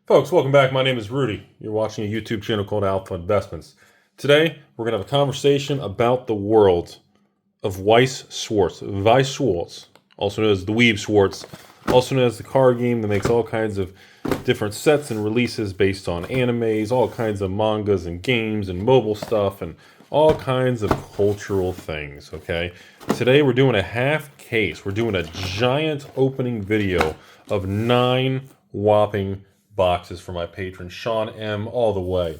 Folks, welcome back. My name is Rudy. You're watching a YouTube channel called Alpha Investments. Today, we're going to have a conversation about the world of Weiss Schwarz, also known as the Weeb Schwarz, also known as the card game that makes all kinds of different sets and releases based on animes, all kinds of mangas and games and mobile stuff and all kinds of cultural things, okay? Today, we're doing a half case. We're doing a giant opening video of 9 whopping boxes for my patron Sean M, all the way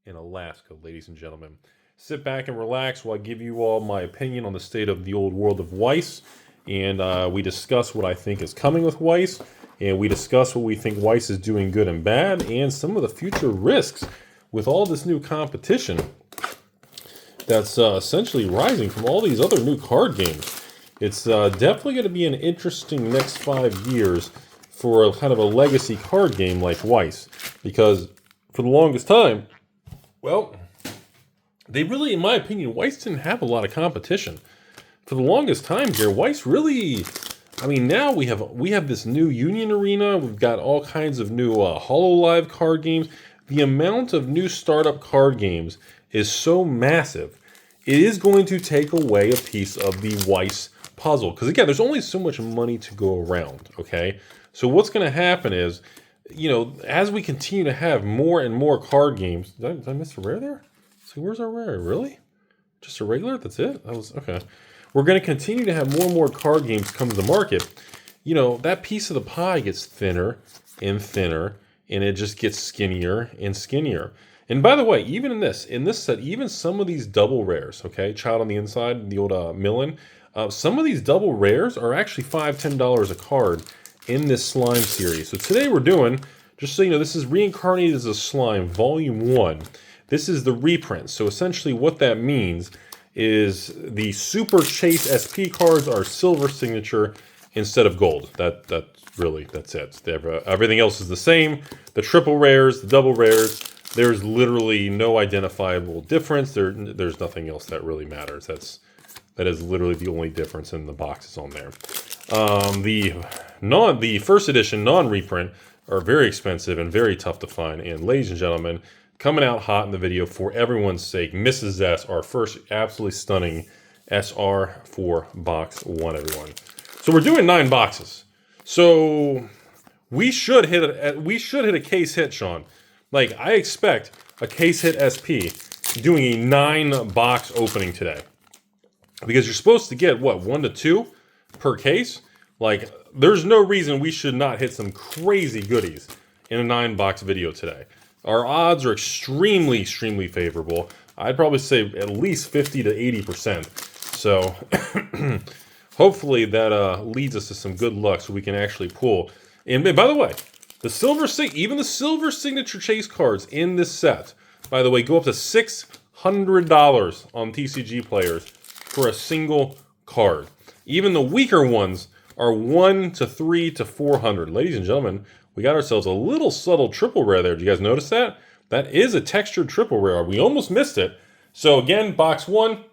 in Alaska, ladies and gentlemen. Sit back and relax while I give you all my opinion on the state of the old world of Weiss, and we discuss what I think is coming with Weiss, and we discuss what we think Weiss is doing good and bad, and some of the future risks with all this new competition that's essentially rising from all these other new card games. It's definitely going to be an interesting next 5 years for a kind of a legacy card game like Weiss, because for the longest time, well, they really, in my opinion, Weiss didn't have a lot of competition. For the longest time here, Weiss really, I mean, now we have this new Union Arena, we've got all kinds of new HoloLive card games. The amount of new startup card games is so massive, it is going to take away a piece of the Weiss puzzle. Because again, there's only so much money to go around, okay? So what's going to happen is, you know, as we continue to have more and more card games... Did I miss a rare there? So where's our rare? Really? Just a regular? That's it? That was... Okay. We're going to continue to have more and more card games come to the market. You know, that piece of the pie gets thinner and thinner, and it just gets skinnier and skinnier. And by the way, even in this set, even some of these double rares, okay, Child on the Inside, the old Millen, some of these double rares are actually $5, $10 a card in this slime series. So today we're doing, just so you know, this is Reincarnated as a Slime, Volume 1. This is the reprint. So essentially what that means is the Super Chase SP cards are silver signature instead of gold. That's it. Everything else is the same. The triple rares, the double rares, there's literally no identifiable difference. There's nothing else that really matters. That is literally the only difference in the boxes on there. The first edition non-reprint are very expensive and very tough to find. And ladies and gentlemen, coming out hot in the video for everyone's sake, Mrs. S, our first absolutely stunning SR for box 1, everyone. So we're doing 9 boxes. So we should hit a case hit, Sean. Like, I expect a case hit SP doing a 9-box opening today. Because you're supposed to get, what, 1 to 2 per case? Like, there's no reason we should not hit some crazy goodies in a 9-box video today. Our odds are extremely, extremely favorable. I'd probably say at least 50 to 80%. So, hopefully that leads us to some good luck so we can actually pull. And by the way, even the silver signature chase cards in this set, by the way, go up to $600 on TCG players for a single card. Even the weaker ones are 1 to 3 to 400. Ladies and gentlemen, we got ourselves a little subtle triple rare there. Did you guys notice that? That is a textured triple rare. We almost missed it. So again, box 1,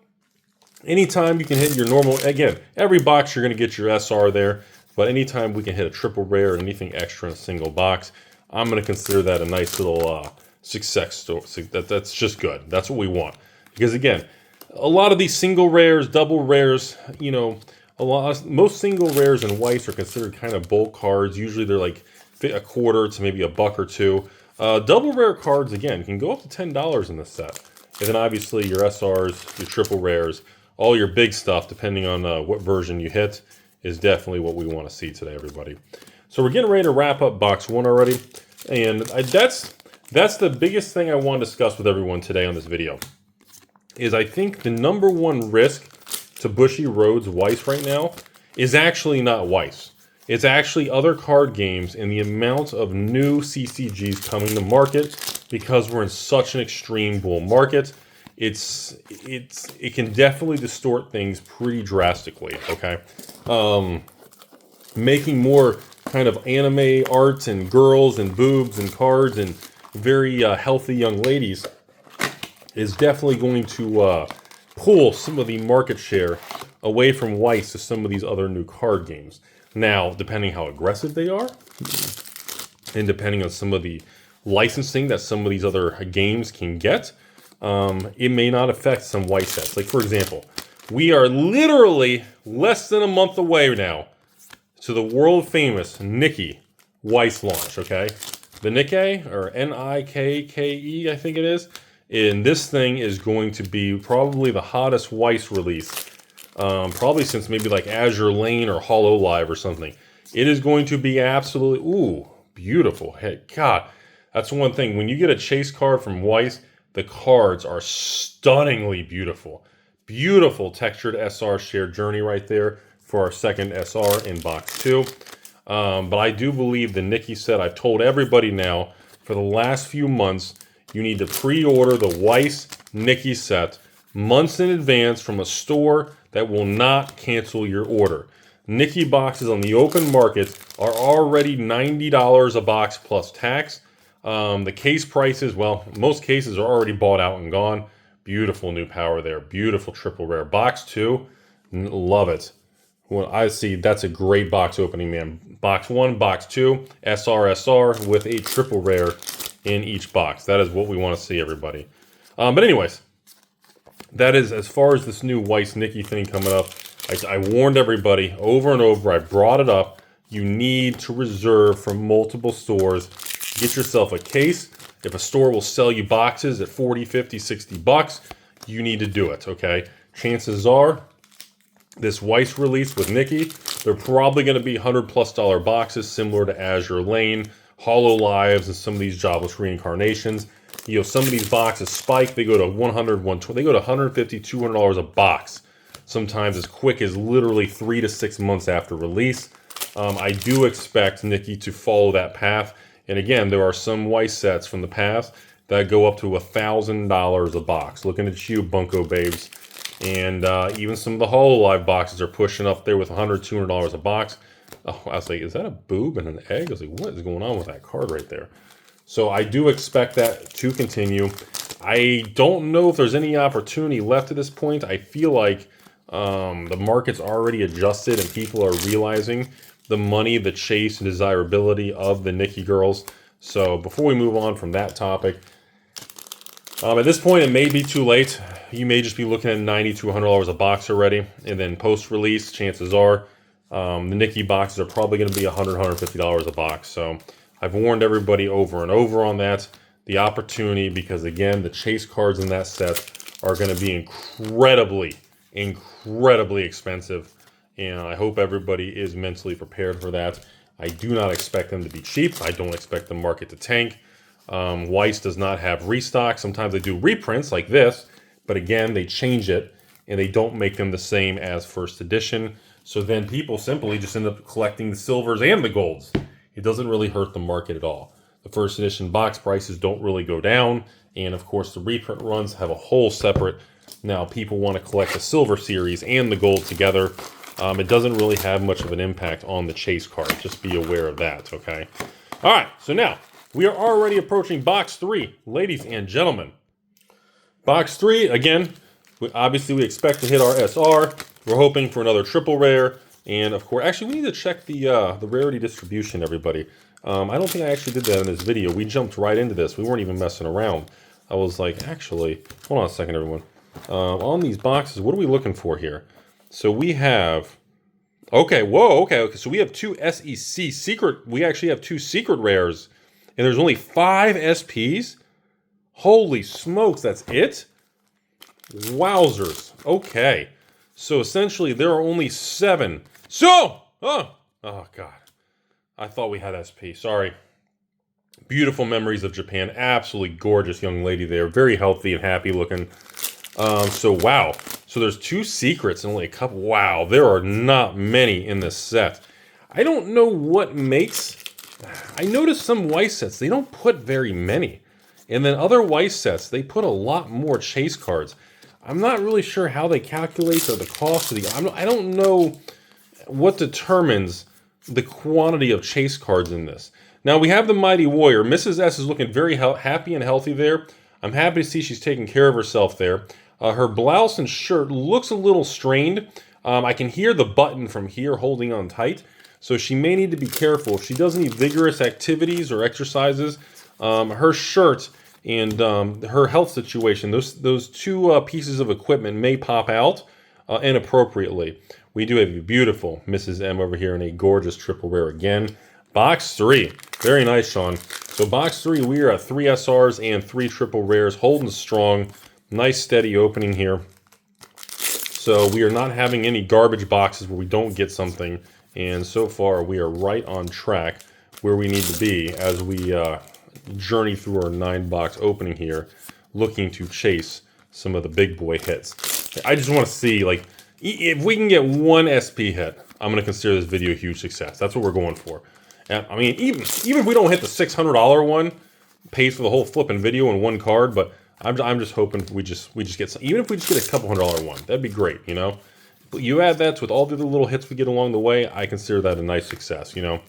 anytime you can hit your normal, again, every box you're going to get your SR there, but anytime we can hit a triple rare or anything extra in a single box, I'm going to consider that a nice little success story. That's just good. That's what we want. Because again, a lot of these single rares, double rares, you know, most single rares in Weiss are considered kind of bulk cards. Usually they're like a quarter to maybe $1 or $2. Double rare cards, again, can go up to $10 in this set. And then obviously your SRs, your triple rares, all your big stuff, depending on what version you hit, is definitely what we want to see today, everybody. So we're getting ready to wrap up box 1 already. And that's the biggest thing I want to discuss with everyone today on this video. Is I think the #1 risk to Bushy Road's Weiss right now is actually not Weiss. It's actually other card games and the amount of new CCGs coming to market because we're in such an extreme bull market. It can definitely distort things pretty drastically, okay? Making more kind of anime art and girls and boobs and cards and very healthy young ladies is definitely going to pull some of the market share away from Weiss to some of these other new card games. Now, depending how aggressive they are, and depending on some of the licensing that some of these other games can get, it may not affect some white sets. Like, for example, we are literally less than a month away now to the world famous Nike Weiss launch, okay? The Nike, or Nikkke, I think it is. And this thing is going to be probably the hottest Weiss release, probably since maybe like Azure Lane or HoloLive or something. It is going to be absolutely, ooh, beautiful. Hey, God, that's one thing. When you get a chase card from Weiss, the cards are stunningly beautiful. Beautiful textured SR shared journey right there for our second SR in box 2. But I do believe the Nike set, I've told everybody now, for the last few months, you need to pre-order the Weiss Nike set months in advance from a store that will not cancel your order. Nike boxes on the open market are already $90 a box plus tax. The case prices, well, most cases are already bought out and gone. Beautiful new power there. Beautiful triple rare. Box 2, love it. Well, I see that's a great box opening, man. Box 1, box 2, SR with a triple rare in each box. That is what we want to see, everybody. But anyways, that is as far as this new Weiss Nike thing coming up. I warned everybody over and over. I brought it up. You need to reserve from multiple stores. Get yourself a case. If a store will sell you boxes at 40, 50, 60 bucks, you need to do it, okay? Chances are, this Weiss release with Nike, they're probably going to be $100+ boxes, similar to Azure Lane, HoloLives, and some of these jobless reincarnations. You know, some of these boxes spike. They go to 100, 120, they go to $150, $200 a box. Sometimes as quick as literally 3 to 6 months after release. I do expect Nike to follow that path. And again, there are some Weiss sets from the past that go up to $1,000 a box. Looking at you, Bunko Babes. And even some of the HoloLive boxes are pushing up there with $100, $200 a box. Oh, I was like, is that a boob and an egg? I was like, what is going on with that card right there? So I do expect that to continue. I don't know if there's any opportunity left at this point. I feel like the market's already adjusted and people are realizing the money, the chase, and desirability of the Nike girls. So before we move on from that topic, at this point it may be too late. You may just be looking at $90 to $100 a box already. And then post-release, chances are the Nike boxes are probably going to be $100, $150 a box. So I've warned everybody over and over on that. The opportunity, because again, the chase cards in that set are going to be incredibly expensive. And I hope everybody is mentally prepared for that. I do not expect them to be cheap. I don't expect the market to tank. Weiss does not have restock. Sometimes they do reprints like this, but again, they change it and they don't make them the same as first edition. So then people simply just end up collecting the silvers and the golds. It doesn't really hurt the market at all. The first edition box prices don't really go down. And of course, the reprint runs have a whole separate. Now, people want to collect the silver series and the gold together. It doesn't really have much of an impact on the chase card. Just be aware of that, okay? All right, so now we are already approaching box 3, ladies and gentlemen. Box 3, again, obviously we expect to hit our SR. We're hoping for another triple rare. And of course, actually, we need to check the rarity distribution, everybody. I don't think I actually did that in this video. We jumped right into this. We weren't even messing around. I was like, actually, hold on a second, everyone. On these boxes, what are we looking for here? So we have, okay, whoa, okay. So we have 2 SEC secret, we actually have 2 secret rares, and there's only 5 SPs? Holy smokes, that's it? Wowzers, okay. So essentially there are only 7. So, oh God. I thought we had SP, sorry. Beautiful memories of Japan, absolutely gorgeous young lady there, very healthy and happy looking. So wow, so there's 2 secrets and only a couple. Wow, there are not many in this set. I don't know what makes, I noticed some Weiss sets, they don't put very many. And then other Weiss sets, they put a lot more chase cards. I'm not really sure how they calculate the cost of the, I don't know what determines the quantity of chase cards in this. Now we have the Mighty Warrior. Mrs. S is looking very happy and healthy there. I'm happy to see she's taking care of herself there. Her blouse and shirt looks a little strained. I can hear the button from here holding on tight. So she may need to be careful. If she does any vigorous activities or exercises, her shirt and her health situation, those two pieces of equipment may pop out inappropriately. We do have a beautiful Mrs. M over here in a gorgeous triple rare again. Box 3. Very nice, Sean. So box 3, we are at 3 SRs and 3 triple rares, holding strong. Nice steady opening here. So we are not having any garbage boxes where we don't get something. And so far, we are right on track where we need to be as we journey through our 9-box opening here, looking to chase some of the big boy hits. I just want to see, like, if we can get one SP hit, I'm going to consider this video a huge success. That's what we're going for. And, I mean, even if we don't hit the $600 one, pays for the whole flipping video in one card, but I'm just hoping we just get some, even if we just get a couple $100 one, that'd be great, you know. But you add that with all the little hits we get along the way, I consider that a nice success, you know.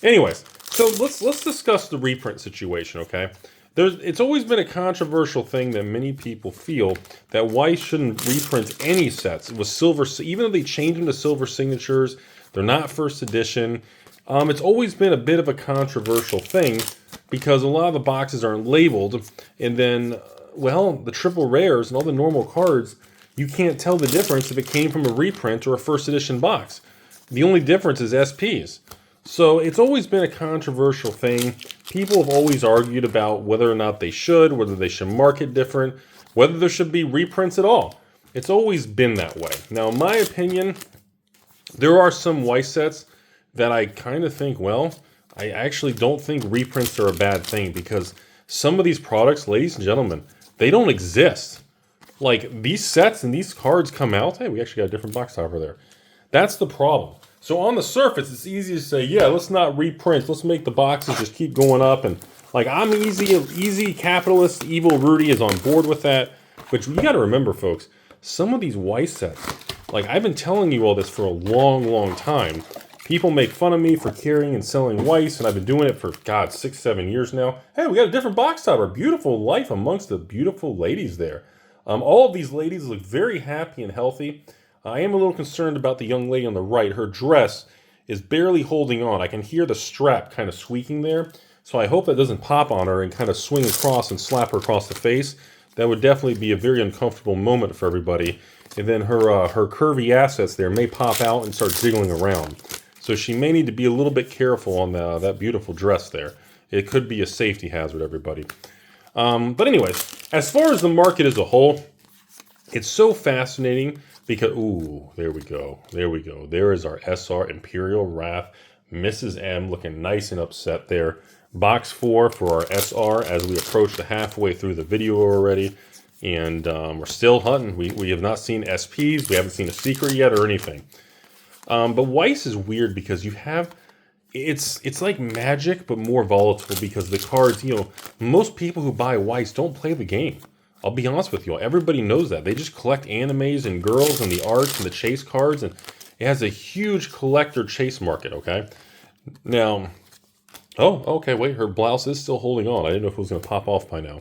Anyways, so let's discuss the reprint situation, okay? It's always been a controversial thing that many people feel that Weiss shouldn't reprint any sets with silver, even though they change them to silver signatures, they're not first edition. It's always been a bit of a controversial thing because a lot of the boxes aren't labeled, and then, well, the triple rares and all the normal cards, you can't tell the difference if it came from a reprint or a first edition box. The only difference is SPs. So it's always been a controversial thing. People have always argued about whether or not they should, whether they should market different, whether there should be reprints at all. It's always been that way. Now, in my opinion, there are some Weiss sets that I kind of think, well, I actually don't think reprints are a bad thing because some of these products, ladies and gentlemen, they don't exist. Like, these sets and these cards come out. Hey, we actually got a different box top over there. That's the problem. So on the surface, it's easy to say, yeah, let's not reprint. Let's make the boxes just keep going up. And like, I'm easy capitalist, evil Rudy is on board with that. But you got to remember, folks, some of these Weiss sets, like I've been telling you all this for a long, long time. People make fun of me for carrying and selling Weiss, and I've been doing it for, God, 6, 7 years now. Hey, we got a different box topper. Beautiful life amongst the beautiful ladies there. All of these ladies look very happy and healthy. I am a little concerned about the young lady on the right. Her dress is barely holding on. I can hear the strap kind of squeaking there. So I hope that doesn't pop on her and kind of swing across and slap her across the face. That would definitely be a very uncomfortable moment for everybody. And then her curvy assets there may pop out and start jiggling around. So she may need to be a little bit careful on that beautiful dress there. It could be a safety hazard, everybody. But anyways, as far as the market as a whole, it's so fascinating. Because, ooh, there we go. There we go. There is our SR Imperial Wrath. Mrs. M looking nice and upset there. Box 4 for our SR as we approach the halfway through the video already. And we're still hunting. We have not seen SPs. We haven't seen a secret yet or anything. But Weiss is weird because you have... It's like Magic, but more volatile because the cards, you know, most people who buy Weiss don't play the game. I'll be honest with you, everybody knows that. They just collect animes and girls and the arts and the chase cards, and it has a huge collector chase market, okay? Now, oh, okay, wait, her blouse is still holding on. I didn't know if it was going to pop off by now.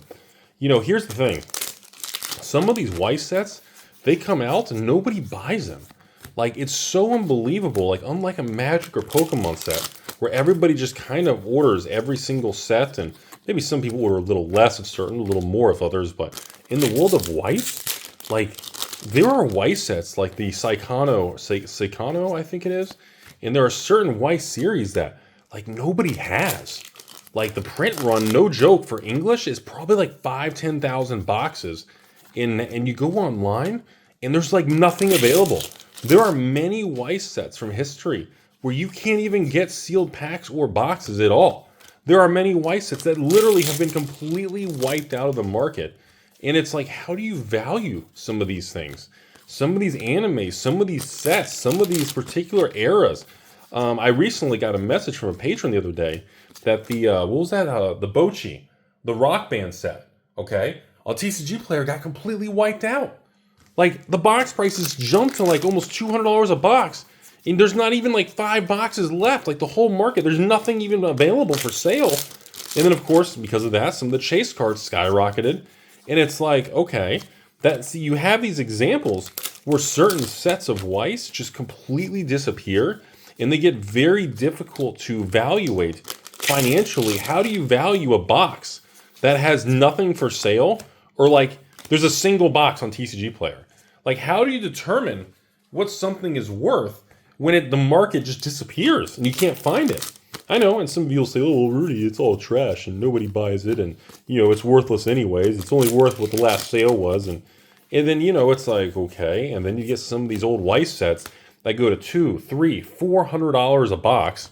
You know, here's the thing. Some of these Weiss sets, they come out and nobody buys them. Like, it's so unbelievable, like, unlike a Magic or Pokemon set, where everybody just kind of orders every single set, and maybe some people order a little less of certain, a little more of others, but in the world of Weiss, like, there are Weiss sets, like the Saikano, I think it is, and there are certain Weiss series that, like, nobody has. Like, the print run, no joke, for English is probably like 5,000-10,000 boxes, and you go online, and there's, like, nothing available. There are many Weiss sets from history where you can't even get sealed packs or boxes at all. There are many Weiss sets that literally have been completely wiped out of the market. And it's like, how do you value some of these things? Some of these animes, some of these sets, some of these particular eras. I recently got a message from a patron the other day that the, what was that? The Bochi, the Rock Band set, okay? A TCG player got completely wiped out. Like, the box prices jumped to like almost $200 a box. And there's not even like 5 boxes left. Like, the whole market, there's nothing even available for sale. And then, of course, because of that, some of the chase cards skyrocketed. And it's like, okay, see, you have these examples where certain sets of Weiss just completely disappear. and they get very difficult to evaluate financially. How do you value a box that has nothing for sale, or like there's a single box on TCG Player? Like, how do you determine what something is worth when the market just disappears and you can't find it? I know, and some of you will say, oh, well, Rudy, it's all trash and nobody buys it, and, you know, it's worthless anyways. It's only worth what the last sale was. And then, you know, it's like, okay. And then you get some of these old Weiss sets that go to $200, $300, $400 a box.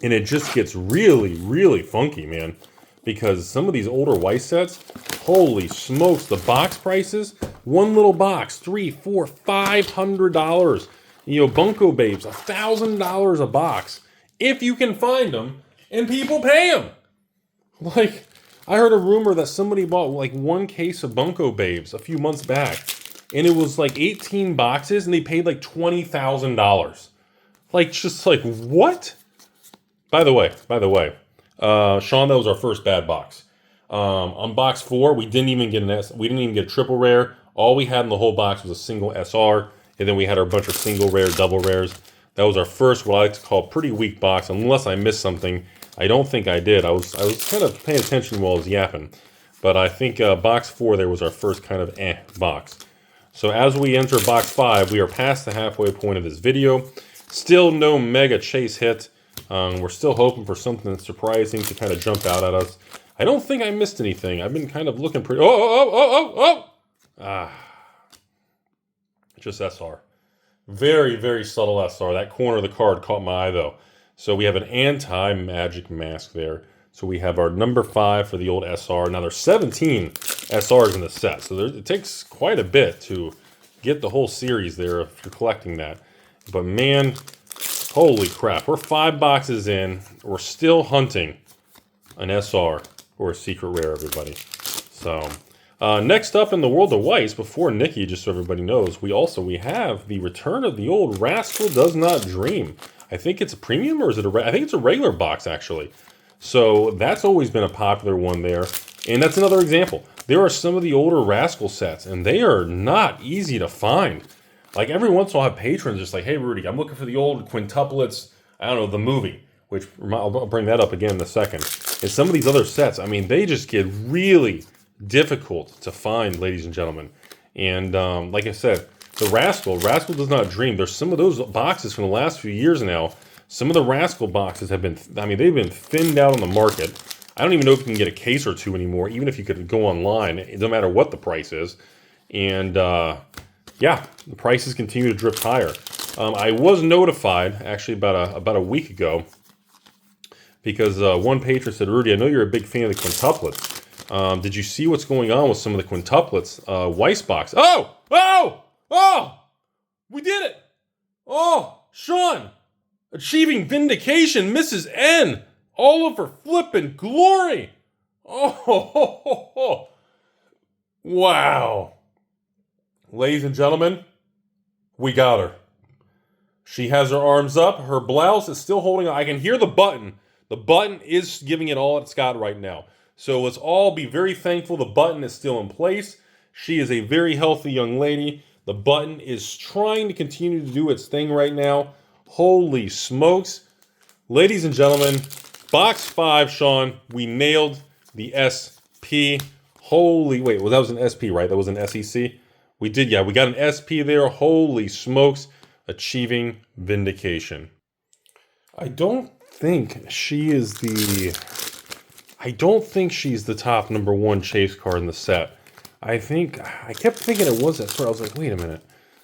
And it just gets really, really funky, man. Because some of these older Weiss sets, holy smokes, the box prices, one little box, $300, $400, $500. You know, Bunko Babes, $1,000 a box, if you can find them, and people pay them. Like, I heard a rumor that somebody bought like one case of Bunko Babes a few months back, and it was like 18 boxes, and they paid like $20,000. Like, just like, what? By the way, Sean, that was our first bad box. On box 4, we didn't even get a triple rare. All we had in the whole box was a single SR, and then we had our bunch of single rare, double rares. That was our first, what I like to call, pretty weak box, unless I missed something. I don't think I did. I was kind of paying attention while I was yapping, but I think box 4 there was our first kind of box. So as we enter box 5, we are past the halfway point of this video. Still no mega chase hit. We're still hoping for something surprising to kind of jump out at us. I don't think I missed anything. I've been kind of looking pretty... Just SR. Very, very subtle SR. That corner of the card caught my eye, though. So we have an anti-magic mask there. So we have our number 5 for the old SR. Now, there's 17 SRs in the set. So it takes quite a bit to get the whole series there if you're collecting that. But, man... holy crap, we're 5 boxes in. We're still hunting an SR or a secret rare, everybody. So, next up in the world of Weiss, before Nikki, just so everybody knows, we have the return of the old Rascal Does Not Dream. I think it's a premium, or is it I think it's a regular box, actually. So, that's always been a popular one there. And that's another example. There are some of the older Rascal sets, and they are not easy to find. Like, every once in a while, I'll have patrons just like, hey, Rudy, I'm looking for the old quintuplets, I don't know, the movie, which I'll bring that up again in a second. And some of these other sets, I mean, they just get really difficult to find, ladies and gentlemen. And like I said, the Rascal Does Not Dream, there's some of those boxes from the last few years now. Some of the Rascal boxes have been, I mean, they've been thinned out on the market. I don't even know if you can get a case or two anymore, even if you could go online, no matter what the price is. And, yeah, the prices continue to drift higher. I was notified, actually, about a week ago, because one patron said, Rudy, I know you're a big fan of the quintuplets. Did you see what's going on with some of the quintuplets? Weiss box. Oh! We did it! Oh, Sean! Achieving vindication, Mrs. N! All of her flippin' glory! Oh! Wow! Ladies and gentlemen, we got her. She has her arms up. Her blouse is still holding on. I can hear the button. The button is giving it all it's got right now. So let's all be very thankful the button is still in place. She is a very healthy young lady. The button is trying to continue to do its thing right now. Holy smokes. Ladies and gentlemen, box 5, Sean, we nailed the SP. Holy, wait, well, that was an SP, right? That was an SEC? We did, yeah, we got an SP there. Holy smokes, achieving vindication. I don't think she's the top number 1 chase card in the set. I kept thinking it was that. I was like, wait a minute.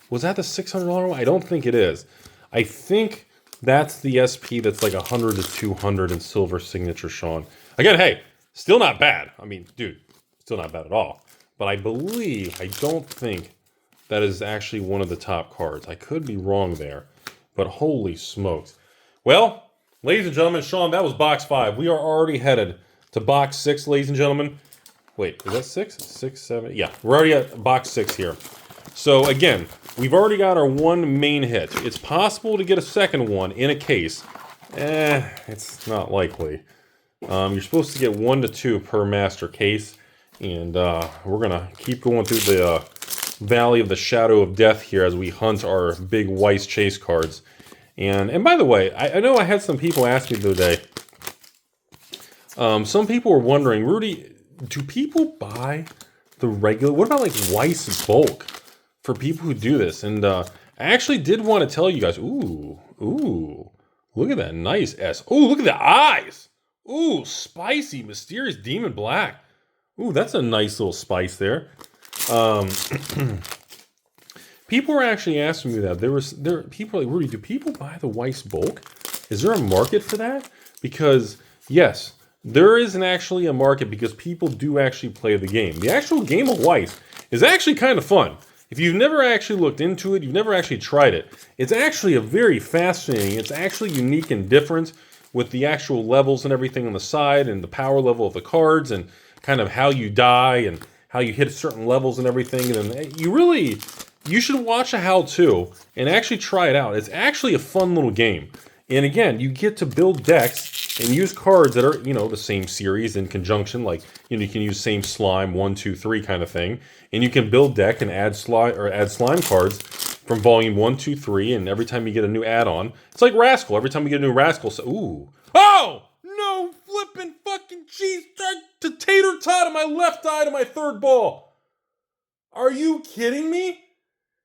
Was that the $600 one? I don't think it is. I think that's the SP that's like 100 to 200 in silver signature, Sean. Again, hey, still not bad. I mean, dude, still not bad at all. But I don't think that is actually one of the top cards. I could be wrong there, but holy smokes. Well, ladies and gentlemen, Sean, that was box 5. We are already headed to box 6, ladies and gentlemen. Wait, is that 6? 6, 7? Yeah, we're already at box 6 here. So again, we've already got our 1 main hit. It's possible to get a second one in a case. It's not likely. You're supposed to get 1 to 2 per master case. And we're going to keep going through the Valley of the Shadow of Death here as we hunt our big Weiss chase cards. And by the way, I know I had some people ask me the other day. Some people were wondering, Rudy, do people buy the regular? What about like Weiss bulk for people who do this? And I actually did want to tell you guys. Ooh, look at that nice S. Ooh, look at the eyes. Ooh, spicy, mysterious demon black. Ooh, that's a nice little spice there. People were actually asking me that. There people like, Rudy, do people buy the Weiss bulk? Is there a market for that? Because yes, there isn't actually a market because people do actually play the game. The actual game of Weiss is actually kind of fun. If you've never actually looked into it, you've never actually tried it, it's actually a very fascinating, it's actually unique and different with the actual levels and everything on the side and the power level of the cards and kind of how you die and how you hit certain levels and everything. And then you should watch a how-to and actually try it out. It's actually a fun little game. And again, you get to build decks and use cards that are, the same series in conjunction. Like, you can use same slime 1, 2, 3 kind of thing. And you can build deck and add slime cards from volume 1, 2, 3. And every time you get a new add-on, it's like Rascal. Every time you get a new Rascal, ooh. Oh! No flipping fucking cheese to tater tot on my left eye to my third ball. Are you kidding me?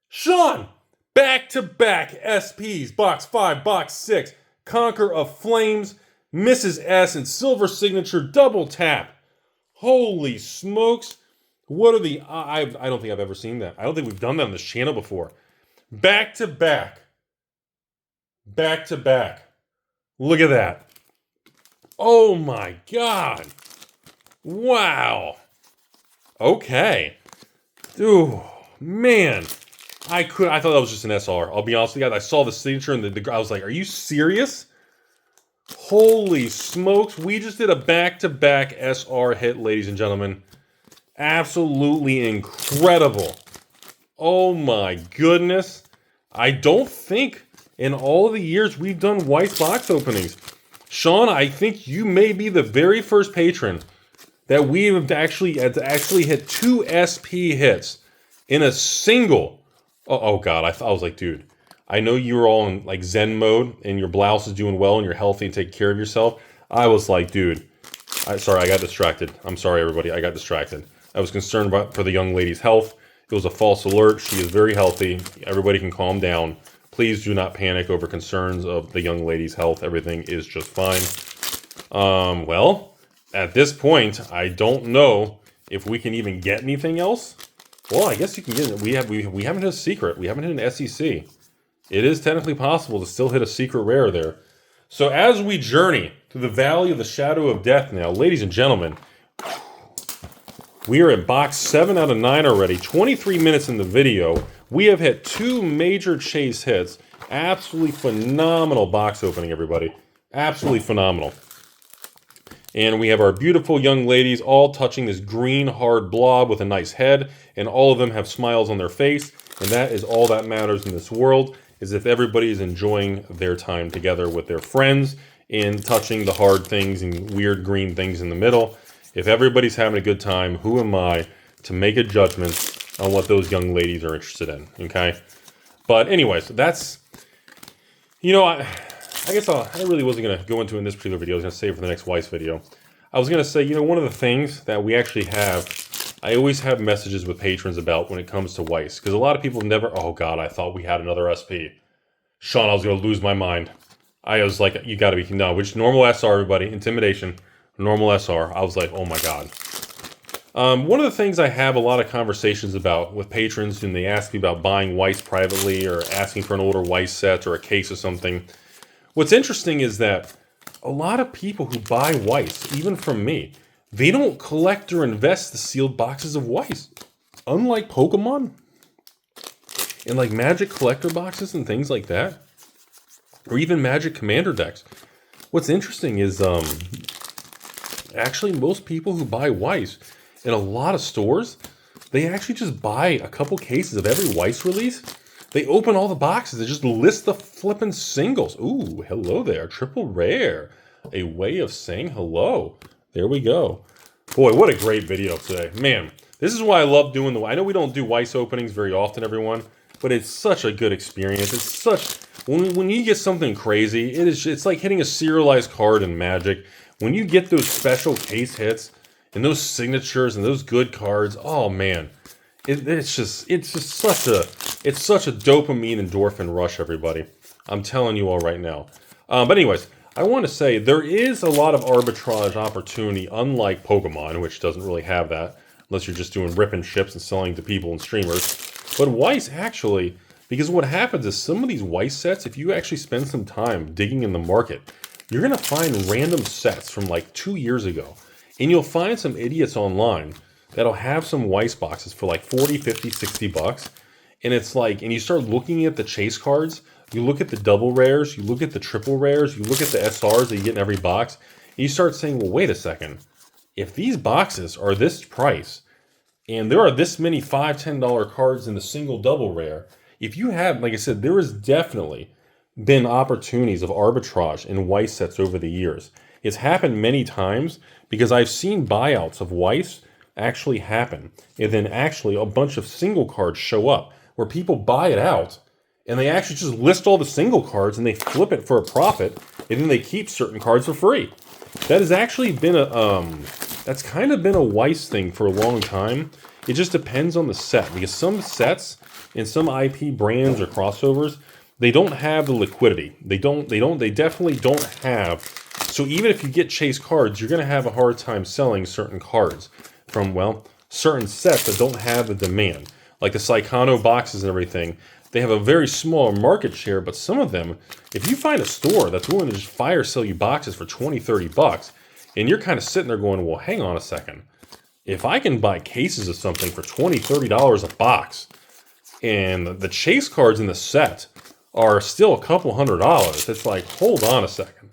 Sean, back-to-back SPs, box 5, box 6, Conquer of Flames, Mrs. S, and Silver Signature double tap. Holy smokes. What are the... I don't think I've ever seen that. I don't think we've done that on this channel before. Back-to-back. Back-to-back. Look at that. Oh my God. Wow. Okay. Ooh, man. I thought that was just an SR. I'll be honest with you guys. I saw the signature and I was like, are you serious? Holy smokes. We just did a back-to-back SR hit, ladies and gentlemen. Absolutely incredible. Oh my goodness. I don't think in all of the years we've done Weiss box openings, Sean, I think you may be the very first patron that we have actually hit 2 SP hits in a single. Oh God, I was like, dude, I know you were all in like Zen mode and your blouse is doing well and you're healthy and take care of yourself. I was like, dude, sorry, I got distracted. I'm sorry, everybody, I got distracted. I was concerned for the young lady's health. It was a false alert. She is very healthy. Everybody can calm down. Please do not panic over concerns of the young lady's health. Everything is just fine. Well, at this point, I don't know if we can even get anything else. Well, I guess you can get it. We haven't hit a secret. We haven't hit an SEC. It is technically possible to still hit a secret rare there. So as we journey through the valley of the shadow of death now, ladies and gentlemen, we are at box 7 out of 9 already. 23 minutes in the video. We have hit 2 major chase hits. Absolutely phenomenal box opening, everybody. Absolutely phenomenal. And we have our beautiful young ladies all touching this green hard blob with a nice head, and all of them have smiles on their face, and that is all that matters in this world, is if everybody is enjoying their time together with their friends and touching the hard things and weird green things in the middle. If everybody's having a good time, who am I to make a judgment on what those young ladies are interested in, okay? But anyways, that's, I guess I really wasn't going to go into in this particular video. I was going to save it for the next Weiss video. I was going to say, one of the things that we actually have, I always have messages with patrons about when it comes to Weiss. Because a lot of people never, oh God, I thought we had another SP. Sean, I was going to lose my mind. I was like, you got to be, no, which normal SR, everybody, intimidation, normal SR. I was like, oh my God. One of the things I have a lot of conversations about with patrons when they ask me about buying Weiss privately or asking for an older Weiss set or a case or something. What's interesting is that a lot of people who buy Weiss, even from me, they don't collect or invest the sealed boxes of Weiss. Unlike Pokemon and like Magic collector boxes and things like that, or even Magic Commander decks. What's interesting is actually most people who buy Weiss in a lot of stores, they actually just buy a couple cases of every Weiss release. They open all the boxes. They just list the flippin' singles. Ooh, hello there. Triple rare. A way of saying hello. There we go. Boy, what a great video today. Man, this is why I love doing I know we don't do Weiss openings very often, everyone, but it's such a good experience. It's such when you get something crazy, it's like hitting a serialized card in Magic. When you get those special case hits and those signatures and those good cards, oh man, it's just such a dopamine endorphin rush, everybody. I'm telling you all right now. But anyways, I want to say there is a lot of arbitrage opportunity, unlike Pokemon, which doesn't really have that, unless you're just doing ripping ships and selling to people and streamers. But Weiss actually, because what happens is some of these Weiss sets, if you actually spend some time digging in the market, you're going to find random sets from like 2 years ago. And you'll find some idiots online that'll have some Weiss boxes for like 40, 50, 60 bucks. And it's like, and you start looking at the chase cards, you look at the double rares, you look at the triple rares, you look at the SRs that you get in every box, and you start saying, well, wait a second. If these boxes are this price, and there are this many $5, $10 cards in the single double rare, if you have, like I said, there has definitely been opportunities of arbitrage in Weiss sets over the years. It's happened many times because I've seen buyouts of Weiss actually happen, and then actually a bunch of single cards show up where people buy it out and they actually just list all the single cards and they flip it for a profit, and then they keep certain cards for free. That has actually been that's kind of been a Weiss thing for a long time. It just depends on the set, because some sets and some IP brands or crossovers, they don't have the liquidity. They definitely don't have. So even if you get chase cards, you're going to have a hard time selling certain cards from, well, certain sets that don't have the demand. Like the Psychono boxes and everything, they have a very small market share, but some of them, if you find a store that's willing to just fire sell you boxes for 20, 30 bucks, and you're kind of sitting there going, well, hang on a second. If I can buy cases of something for $20, $30 a box, and the chase cards in the set are still a couple $100, it's like, hold on a second.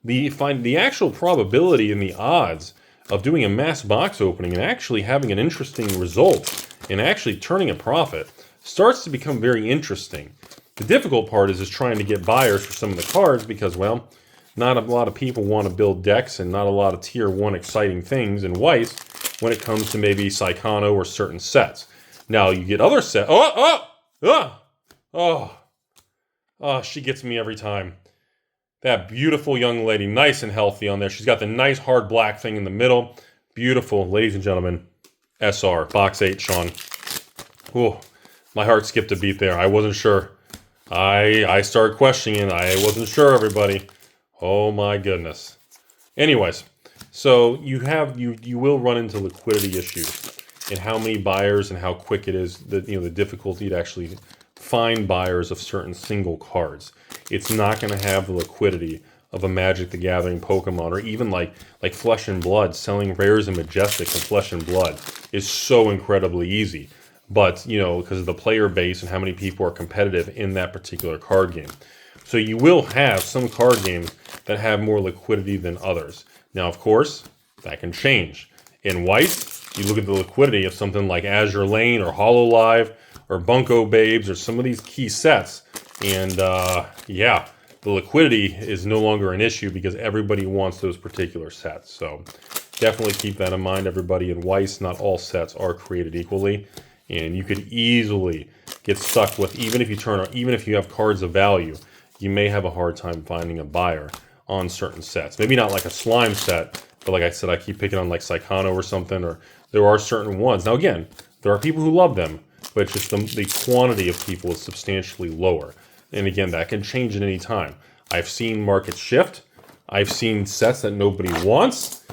The actual probability and the odds of doing a mass box opening and actually having an interesting result and actually turning a profit starts to become very interesting. The difficult part is trying to get buyers for some of the cards because, well, not a lot of people want to build decks and not a lot of tier 1 exciting things in Weiss when it comes to maybe Psychono or certain sets. Now, you get other sets. She gets me every time. That beautiful young lady, nice and healthy on there. She's got the nice hard black thing in the middle. Beautiful, ladies and gentlemen. SR, box 8, Sean. Ooh, my heart skipped a beat there. I wasn't sure. I started questioning. I wasn't sure, everybody. Oh my goodness. Anyways, so you will run into liquidity issues and how many buyers and how quick it is, the difficulty to actually find buyers of certain single cards. It's not going to have the liquidity of a Magic the Gathering Pokemon, or even like Flesh and Blood. Selling rares and Majestics and Flesh and Blood is so incredibly easy. But, because of the player base and how many people are competitive in that particular card game. So you will have some card games that have more liquidity than others. Now, of course, that can change. In Weiss, you look at the liquidity of something like Azure Lane or HoloLive or Bunko Babes or some of these key sets. And, yeah, the liquidity is no longer an issue because everybody wants those particular sets. So definitely keep that in mind, everybody. In Weiss, not all sets are created equally. And you could easily get stuck with, even if you have cards of value, you may have a hard time finding a buyer on certain sets. Maybe not like a slime set, but like I said, I keep picking on like Psychono or something, or there are certain ones. Now again, there are people who love them, but it's just the quantity of people is substantially lower. And again, that can change at any time. I've seen markets shift. I've seen sets that nobody wants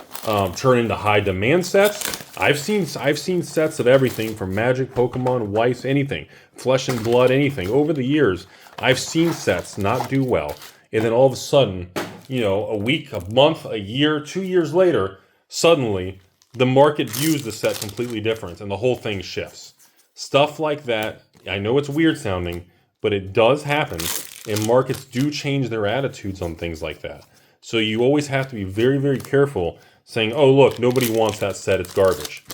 turn into high demand sets. I've seen sets of everything from Magic, Pokemon, Weiss, anything, Flesh and Blood, anything. Over the years, I've seen sets not do well, and then all of a sudden, a week, a month, a year, 2 years later, suddenly the market views the set completely different, and the whole thing shifts. Stuff like that. I know it's weird sounding, but it does happen, and markets do change their attitudes on things like that. So you always have to be very, very careful saying, oh, look, nobody wants that set, it's garbage.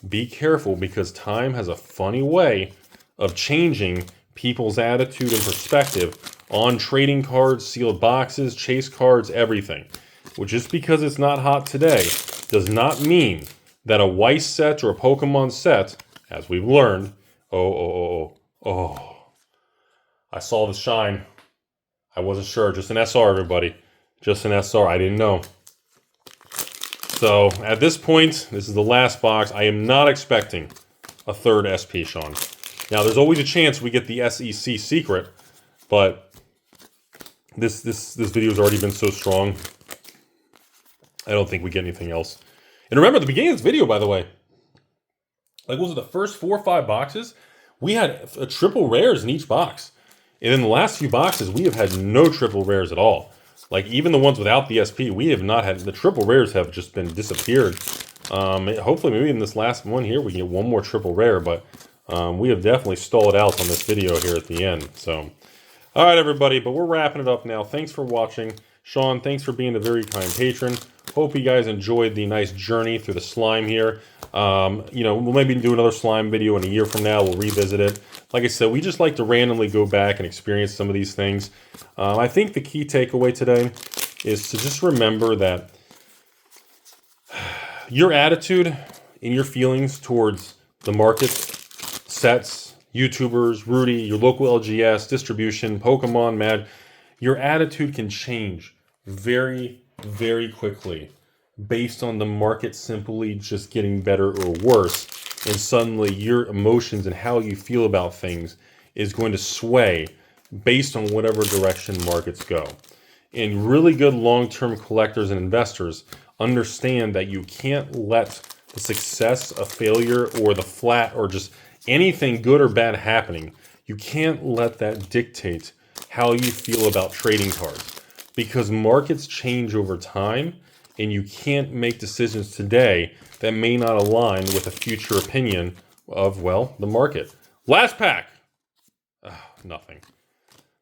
Be careful, because time has a funny way of changing people's attitude and perspective on trading cards, sealed boxes, chase cards, everything. Well, just because it's not hot today does not mean that a Weiss set or a Pokemon set, as we've learned, I saw the shine. I wasn't sure. Just an SR, everybody. Just an SR. I didn't know. So at this point, this is the last box. I am not expecting a third SP, Sean. Now, there's always a chance we get the SEC secret, but this video has already been so strong. I don't think we get anything else. And remember, at the beginning of this video, by the way, like, was it the first 4 or 5 boxes? We had a triple rares in each box. And in the last few boxes, we have had no triple rares at all. Like, even the ones without the SP, we have not had. The triple rares have just been disappeared. Hopefully, maybe in this last one here, we can get one more triple rare. But we have definitely stalled out on this video here at the end. So, all right, everybody. But we're wrapping it up now. Thanks for watching. Sean, thanks for being a very kind patron. Hope you guys enjoyed the nice journey through the slime here. You know, we'll maybe do another slime video in a year from now. We'll revisit it. Like I said, we just like to randomly go back and experience some of these things. I think the key takeaway today is to just remember that your attitude and your feelings towards the market, sets, YouTubers, Rudy, your local LGS, distribution, Pokemon, Mad, your attitude can change very, very quickly based on the market simply just getting better or worse. And suddenly your emotions and how you feel about things is going to sway based on whatever direction markets go. And really good long-term collectors and investors understand that you can't let the success, a failure, or the flat, or just anything good or bad happening, you can't let that dictate how you feel about trading cards. Because markets change over time, and you can't make decisions today that may not align with a future opinion of, well, the market. Last pack. Nothing.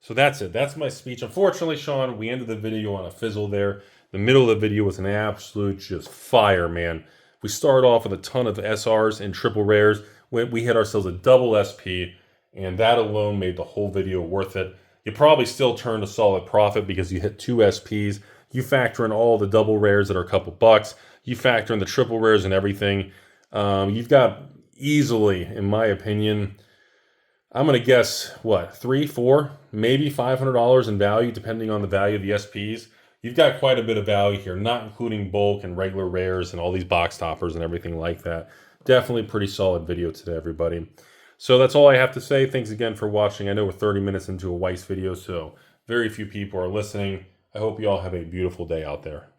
So that's it. That's my speech. Unfortunately, Sean, we ended the video on a fizzle there. The middle of the video was an absolute just fire, man. We started off with a ton of SRs and triple rares. We hit ourselves a double SP, and that alone made the whole video worth it. You probably still turned a solid profit because you hit 2 SPs. You factor in all the double rares that are a couple bucks. You factor in the triple rares and everything. You've got easily, in my opinion, I'm going to guess, what, $300, $400, maybe $500 in value, depending on the value of the SPs. You've got quite a bit of value here, not including bulk and regular rares and all these box toppers and everything like that. Definitely pretty solid video today, everybody. So that's all I have to say. Thanks again for watching. I know we're 30 minutes into a Weiss video, so very few people are listening. I hope you all have a beautiful day out there.